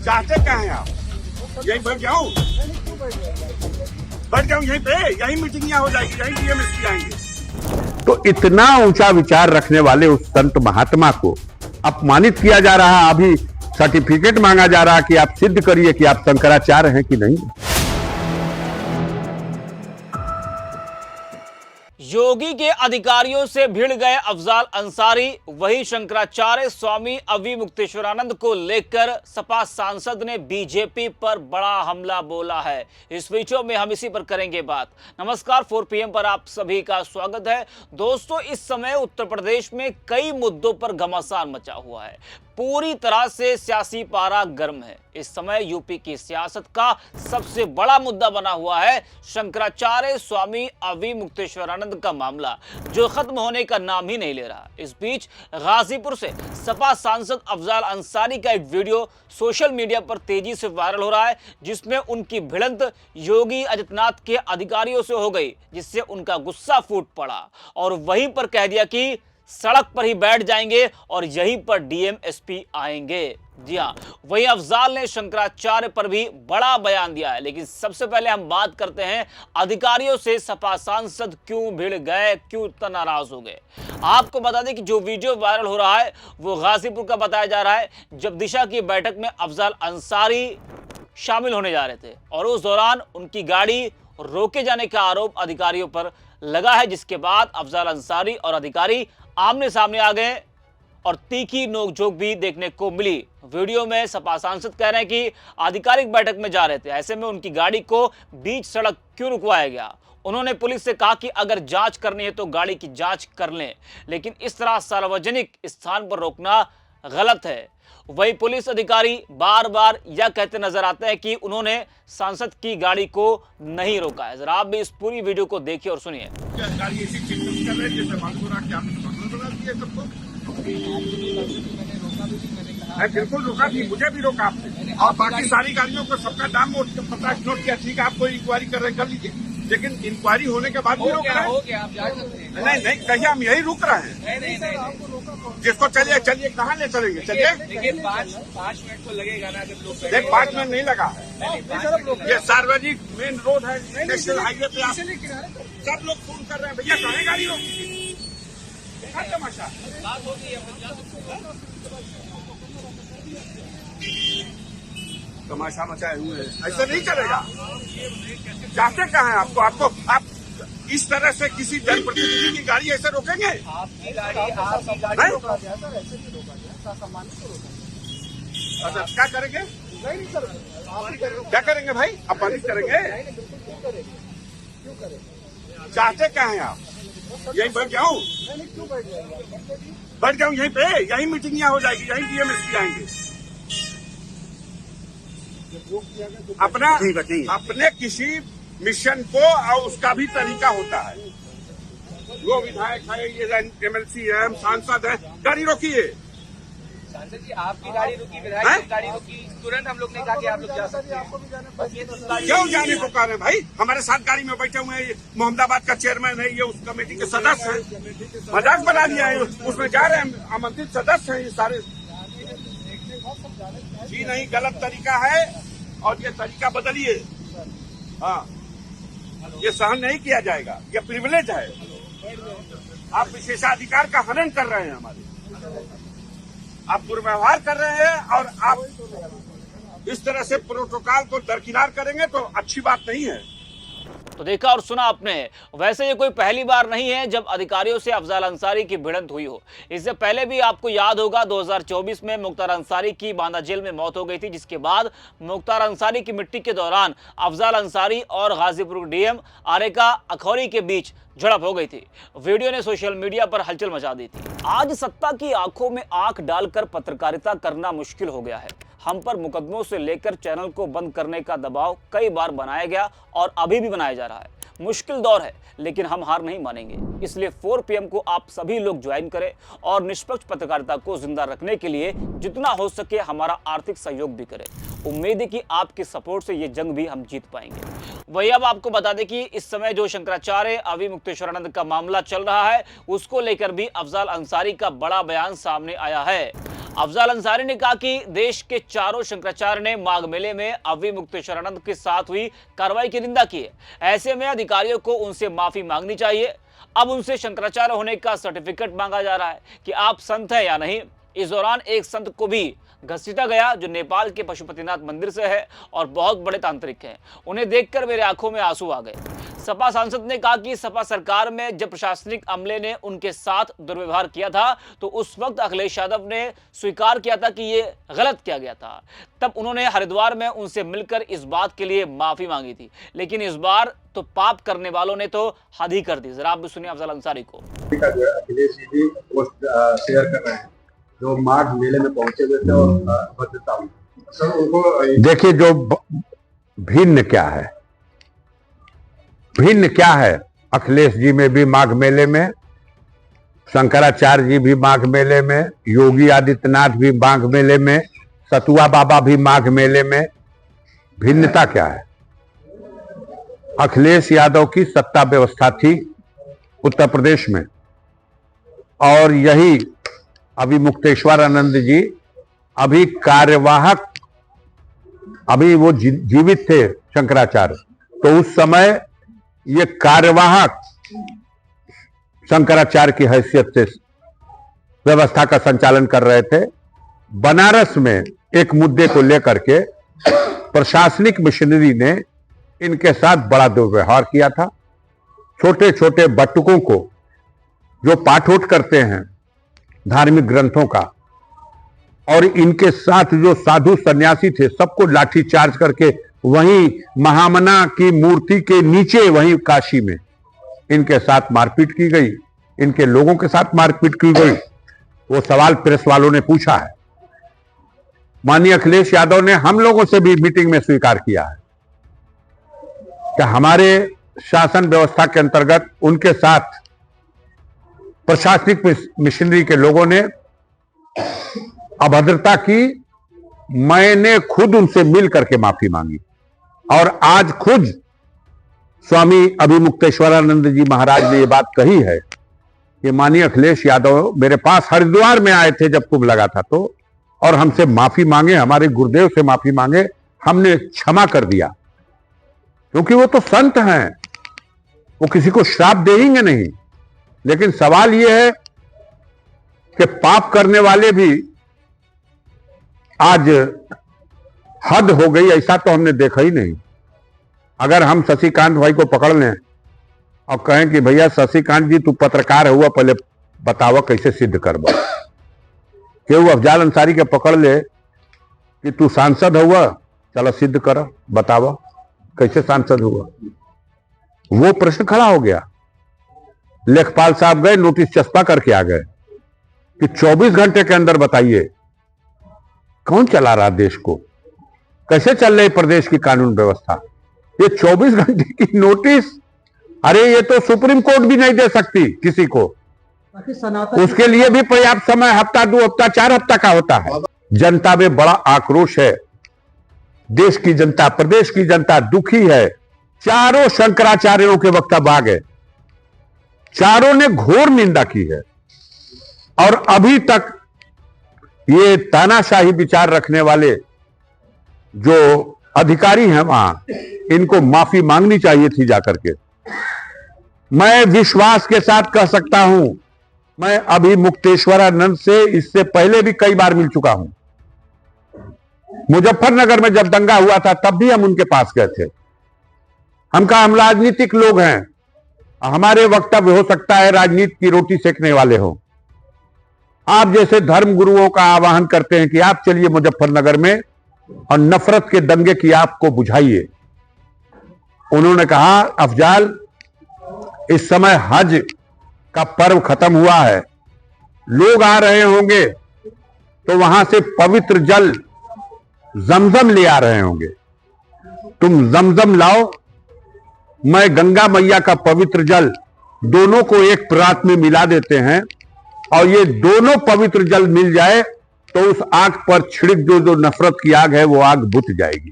चाहते क्या हैं आप? यहीं बैठ जाऊं यहीं पे, यहीं मीटिंग हो जाएगी, यहीं डीएमएसपी आएंगे। तो इतना ऊंचा विचार रखने वाले उस संत महात्मा को अपमानित किया जा रहा है। अभी सर्टिफिकेट मांगा जा रहा है कि आप सिद्ध करिए कि आप शंकराचार्य हैं कि नहीं। योगी के अधिकारियों से भिड़ गए अफजाल अंसारी। वही शंकराचार्य स्वामी अविमुक्तेश्वरानंद को लेकर सपा सांसद ने बीजेपी पर बड़ा हमला बोला है। इस वीडियो में हम इसी पर करेंगे बात। नमस्कार, 4 PM पर आप सभी का स्वागत है। दोस्तों, इस समय उत्तर प्रदेश में कई मुद्दों पर घमासान मचा हुआ है। पूरी तरह से सियासी पारा गर्म है। इस समय यूपी की सियासत का सबसे बड़ा मुद्दा बना हुआ है शंकराचार्य स्वामी अविमुक्तेश्वरानंद का मामला, जो खत्म होने का नाम ही नहीं ले रहा। इस बीच गाजीपुर से सपा सांसद अफजाल अंसारी का एक वीडियो सोशल मीडिया पर तेजी से वायरल हो रहा है, जिसमें उनकी भिड़ंत योगी आदित्यनाथ के अधिकारियों से हो गई, जिससे उनका गुस्सा फूट पड़ा और वहीं पर कह दिया कि सड़क पर ही बैठ जाएंगे और यहीं पर डीएम एसपी आएंगे। जी हां, वहीं अफजाल ने शंकराचार्य पर भी बड़ा बयान दिया है। लेकिन सबसे पहले हम बात करते हैं अधिकारियों से सपा सांसद क्यों भिड़ गए, क्यों इतना नाराज हो गए। आपको बता दें कि जो वीडियो वायरल हो रहा है वो गाजीपुर का बताया जा रहा है, जब दिशा की बैठक में अफजाल अंसारी शामिल होने जा रहे थे और उस दौरान उनकी गाड़ी रोके जाने का आरोप अधिकारियों पर लगा है, जिसके बाद अफजाल अंसारी और अधिकारी आमने सामने आ गए और तीखी नोकझोंक भी देखने को मिली। वीडियो में सपा सांसद कह रहे हैं कि आधिकारिक बैठक में जा रहे थे, ऐसे में उनकी गाड़ी को बीच सड़क क्यों रुकवाया गया। उन्होंने पुलिस से कहा कि अगर जांच करनी है तो गाड़ी की जांच कर लें, लेकिन इस तरह सार्वजनिक स्थान पर रोकना गलत है। वही पुलिस अधिकारी बार बार यह कहते नजर आते हैं कि उन्होंने सांसद की गाड़ी को नहीं रोका है। जरा आप भी इस पूरी वीडियो को देखिए और सुनिए। बिल्कुल रोका थी, मुझे भी रोका आपने और बाकी सारी गाड़ियों को सबका नाम पता नोट किया। ठीक है, आप कोई इंक्वायरी कर रहे हैं कर लीजिए, लेकिन इंक्वायरी होने के बाद भी रोक रहे हैं। नहीं, कहीं हम यही रुक रहे हैं। नहीं। जिसको चलिए कहाँ ले चलेंगे, चलिए। देखिए 5 मिनट तो लगेगा ना जब लोग। देख 5 मिनट नहीं लगा है। ये सार्वजनिक मेन रोड है, नेशनल हाईवे पे सब लोग फोन कर रहे हैं, भैया कहाँ गाड़ी रोकी। तमाशा तमाशा मचाए हुए हैं, ऐसे नहीं चलेगा। चाहते कहाँ हैं आपको आप इस तरह से किसी जनप्रतिनिधि की गाड़ी ऐसे रोकेंगे? आपकी गाड़ी अच्छा, क्या करेंगे? क्या करेंगे भाई? अपमानित करेंगे? चाहते क्या हैं आप? यहीं बैठ जाऊं यहीं पे, यहीं मीटिंग हो जाएगी, यहीं डीएमएसपी आएंगे। अपने किसी मिशन को और उसका भी तरीका होता है। वो विधायक है, ये एमएलसी है, हम सांसद है, गाड़ी रोकिए। सांसद जी आपकी गाड़ी रुकी, विधायक की गाड़ी रुकी, तुरंत हम लोग ने कहा कि आप लोग जा सकते हैं। क्यों जाने को कह रहे हैं भाई? हमारे साथ गाड़ी में बैठे हुए हैं, मोहम्मदाबाद का चेयरमैन है, ये उस कमेटी के सदस्य हैं। मजाक बना दिया है, उसमें जा रहे हैं, आमंत्रित सदस्य हैं ये सारे। जी नहीं, गलत तरीका है और ये तरीका बदलिए। हाँ, ये सहन नहीं किया जाएगा, ये प्रिविलेज है। आप विशेषाधिकार का हनन कर रहे हैं हमारे, आप दुर्व्यवहार कर रहे हैं और आप इस तरह से प्रोटोकॉल को दरकिनार करेंगे तो अच्छी बात नहीं है। तो देखा और सुना आपने। वैसे ये कोई पहली बार नहीं है जब अधिकारियों से अफजाल अंसारी की भिड़ंत हुई हो। इससे पहले भी आपको याद होगा 2024 में मुख्तार अंसारी की बांदा जेल में मौत हो गई थी, जिसके बाद मुख्तार अंसारी की मिट्टी के दौरान अफजाल अंसारी और गाजीपुर डीएम आरेका अखौरी के बीच झड़प हो गई थी। वीडियो ने सोशल मीडिया पर हलचल मचा दी थी। आज सत्ता की आंखों में आंख डालकर पत्रकारिता करना मुश्किल हो गया है। हम पर मुकदमों से लेकर चैनल को बंद करने का दबाव कई बार बनाया गया और अभी भी बनाया जा रहा है। मुश्किल दौर है, लेकिन हम हार नहीं मानेंगे। इसलिए 4 PM को आप सभी लोग ज्वाइन करें और निष्पक्ष पत्रकारिता को जिंदा रखने के लिए जितना हो सके हमारा आर्थिक सहयोग भी करें। उम्मीद है कि आपके सपोर्ट से ये जंग भी हम जीत पाएंगे। वही अब आपको बता दें कि इस समय जो शंकराचार्य अविमुक्तेश्वरानंद का मामला चल रहा है, उसको लेकर भी अफजाल अंसारी का बड़ा बयान सामने आया है। अफजाल अंसारी ने कहा कि देश के चारों शंकराचार्य ने माघ मेले में अवी मुक्तेश्वरानंद के साथ हुई कार्रवाई की निंदा की है। ऐसे में अधिकारियों को उनसे माफी मांगनी चाहिए। अब उनसे शंकराचार्य होने का सर्टिफिकेट मांगा जा रहा है कि आप संत हैं या नहीं। इस दौरान एक संत को भी घसीटा गया जो नेपाल के पशुपतिनाथ मंदिर से है और बहुत बड़े तांत्रिक हैं। उन्हें देखकर मेरे आंखों में आंसू आ गए। सपा सांसद ने कहा कि सपा सरकार में जब प्रशासनिक अमले ने उनके साथ दुर्व्यवहार किया था तो उस वक्त अखिलेश यादव ने स्वीकार किया था कि ये गलत किया गया था। तब उन्होंने हरिद्वार में उनसे मिलकर इस बात के लिए माफी मांगी थी। लेकिन इस बार तो पाप करने वालों ने तो हद ही कर दी। जरा आप भी सुनिए अफजाल अंसारी को। अखिलेश जी पोस्ट शेयर कर रहे हैं जो माघ मेले में पहुंचे हुए थे और भद्रता में सर उनको देखिए जो भिन्न क्या है अखिलेश जी में भी माघ मेले में, शंकराचार्य जी भी माघ मेले में, योगी आदित्यनाथ भी माघ मेले में, सतुआ बाबा भी माघ मेले में। भिन्नता क्या है? अखिलेश यादव की सत्ता व्यवस्था थी उत्तर प्रदेश में और यही अभी मुक्तेश्वरानंद जी अभी कार्यवाहक, अभी वो जीवित थे शंकराचार्य, तो उस समय ये कार्यवाहक शंकराचार्य की हैसियत से व्यवस्था का संचालन कर रहे थे। बनारस में एक मुद्दे को लेकर के प्रशासनिक मिशनरी ने इनके साथ बड़ा दुर्व्यवहार किया था। छोटे छोटे बटुकों को जो पाठोट करते हैं धार्मिक ग्रंथों का, और इनके साथ जो साधु सन्यासी थे सबको लाठी चार्ज करके वहीं महामना की मूर्ति के नीचे वहीं काशी में इनके साथ मारपीट की गई, इनके लोगों के साथ मारपीट की गई। वो सवाल प्रेस वालों ने पूछा है। माननीय अखिलेश यादव ने हम लोगों से भी मीटिंग में स्वीकार किया है कि हमारे शासन व्यवस्था के अंतर्गत उनके साथ प्रशासनिक मिशनरी के लोगों ने अभद्रता की। मैंने खुद उनसे मिल करके माफी मांगी और आज खुद स्वामी अभिमुक्तेश्वरानंद जी महाराज ने ये बात कही है कि माननीय अखिलेश यादव मेरे पास हरिद्वार में आए थे जब कुंभ लगा था तो, और हमसे माफी मांगे, हमारे गुरुदेव से माफी मांगे, हमने क्षमा कर दिया क्योंकि वो तो संत हैं, वो किसी को श्राप देंगे नहीं। लेकिन सवाल यह है कि पाप करने वाले भी आज हद हो गई, ऐसा तो हमने देखा ही नहीं। अगर हम शशिकांत भाई को पकड़ लें और कहें कि भैया शशिकांत जी तू पत्रकार हुआ, पहले बतावा कैसे सिद्ध करवा, कि वो अफजाल अंसारी के पकड़ ले कि तू सांसद हुआ, चलो सिद्ध कर, बतावा कैसे सांसद हुआ। वो प्रश्न खड़ा हो गया। लेखपाल साहब गए, नोटिस चस्पा करके आ गए कि 24 घंटे के अंदर बताइए कौन चला रहा देश को, कैसे चल रही प्रदेश की कानून व्यवस्था। ये 24 घंटे की नोटिस, अरे ये तो सुप्रीम कोर्ट भी नहीं दे सकती किसी को, उसके लिए भी पर्याप्त समय हफ्ता, 2 हफ्ता, 4 हफ्ता का होता है। जनता में बड़ा आक्रोश है, देश की जनता, प्रदेश की जनता दुखी है। चारों शंकराचार्यों के वक्तव्य आ गए, चारों ने घोर निंदा की है और अभी तक ये तानाशाही विचार रखने वाले जो अधिकारी हैं वहां, इनको माफी मांगनी चाहिए थी जाकर के। मैं विश्वास के साथ कह सकता हूं, मैं अभी मुक्तेश्वरानंद से इससे पहले भी कई बार मिल चुका हूं। मुजफ्फरनगर में जब दंगा हुआ था तब भी हम उनके पास गए थे। हम कहा हम राजनीतिक लोग हैं, हमारे वक्तव्य हो सकता है राजनीति की रोटी सेकने वाले हो। आप जैसे धर्म गुरुओं का आह्वान करते हैं कि आप चलिए मुजफ्फरनगर में और नफरत के दंगे की आपको बुझाइए। उन्होंने कहा अफजाल इस समय हज का पर्व खत्म हुआ है, लोग आ रहे होंगे तो वहां से पवित्र जल जमजम ले आ रहे होंगे, तुम जमजम लाओ, मैं गंगा मैया का पवित्र जल, दोनों को एक परात में मिला देते हैं और ये दोनों पवित्र जल मिल जाए तो उस आग पर छिड़क जो नफरत की आग है वो आग बुझ जाएगी।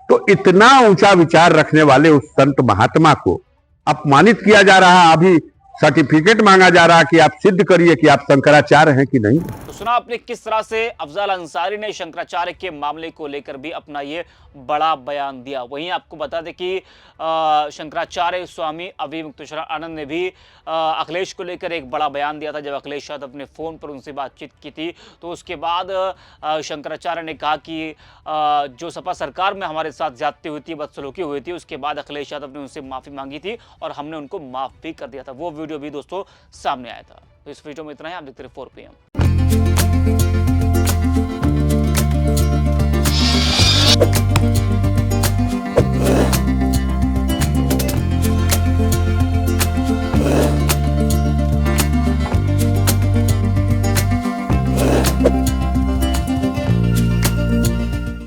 तो इतना ऊंचा विचार रखने वाले उस संत महात्मा को अपमानित किया जा रहा है। अभी सर्टिफिकेट मांगा जा रहा है कि आप सिद्ध करिए कि आप शंकराचार्य हैं कि नहीं। तो सुना आपने किस तरह से अफजल अंसारी ने शंकराचार्य के मामले को लेकर भी अपना ये बड़ा बयान दिया। वहीं आपको बता दें कि शंकराचार्य स्वामी अवि मुक्तेश्वरानंद ने भी अखिलेश को लेकर एक बड़ा बयान दिया था। जब अखिलेश यादव अपने फोन पर उनसे बातचीत की थी तो उसके बाद शंकराचार्य ने कहा कि जो सपा सरकार में हमारे साथ ज्यादती हुई थी, बदसलूकी हुई थी, उसके बाद अखिलेश यादव ने उनसे माफी मांगी थी और हमने उनको माफ भी कर दिया था। वो वीडियो भी दोस्तों सामने आया था। तो इस वीडियो में इतना ही। आप देखते रहिए 4 PM।